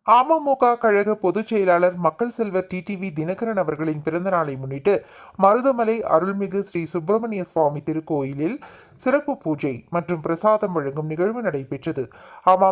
அமமுக கழக பொதுச் செயலாளர் மக்கள் செல்வர் டிடிவி தினகரன் அவர்களின் பிறந்த நாளை முன்னிட்டு மருதமலை அருள்மிகு ஸ்ரீ சுப்பிரமணிய சுவாமி திருக்கோயிலில் சிறப்பு பூஜை மற்றும் பிரசாதம் வழங்கும் நிகழ்வு நடைபெற்றது.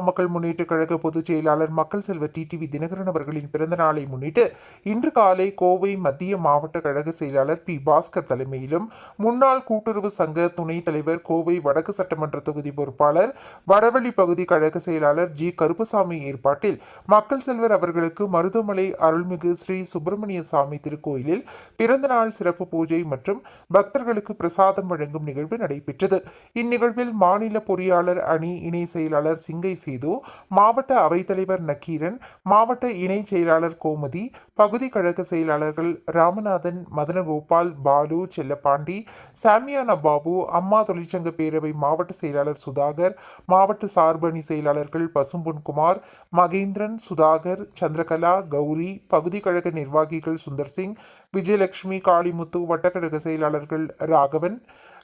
மக்கள் முன்னேற்ற கழக பொதுச் செயலாளர் மக்கள் செல்வர் டிடிவி தினகரன் அவர்களின் பிறந்த நாளை முன்னிட்டு இன்று காலை கோவை மத்திய மாவட்ட கழக செயலாளர் பி பாஸ்கர் தலைமையிலும் முன்னாள் கூட்டுறவு சங்க துணைத் தலைவர் கோவை வடக்கு சட்டமன்ற தொகுதி பொறுப்பாளர் வடவள்ளி பகுதி கழக செயலாளர் ஜி கருப்பசாமி ஏற்பாட்டில் மக்கள் செல்வர் அவர்களுக்கு மருதமலை அருள்மிகு ஸ்ரீ சுப்பிரமணிய சாமி திருக்கோயிலில் பிறந்தநாள் சிறப்பு பூஜை மற்றும் பக்தர்களுக்கு பிரசாதம் வழங்கும் நிகழ்வு நடைபெற்றது. இந்நிகழ்வில் மாநில பொறியாளர் அணி இணை செயலாளர் சிங்கை சேது, மாவட்ட அவைத்தலைவர் நக்கீரன், மாவட்ட இணை செயலாளர் கோமதி, பகுதி கழக செயலாளர்கள் ராமநாதன், மதனகோபால், பாலு, செல்லப்பாண்டி, சாமியானா பாபு, அம்மா தொழிற்சங்க பேரவை மாவட்ட செயலாளர் சுதாகர், மாவட்ட சார்பணி செயலாளர்கள் பசும்பொன்குமார், மகேந்திரன், சுதாகர், சந்திரகலா, கௌரி, பகுதி கழக நிர்வாகிகள் சுந்தர்சிங், விஜயலட்சுமி, காளிமுத்து, வட்டக்கழக செயலாளர்கள் ராகவன்,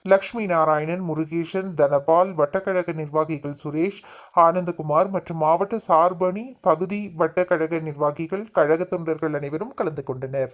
லட்சுமி நாராயணன், முருகேசன், தனபால், வட்டக்கழக நிர்வாகிகள் சுரேஷ், ஆனந்தகுமார் மற்றும் மாவட்ட சார்பணி பகுதி வட்டக்கழக நிர்வாகிகள், கழக தொண்டர்கள் அனைவரும் கலந்து கொண்டனர்.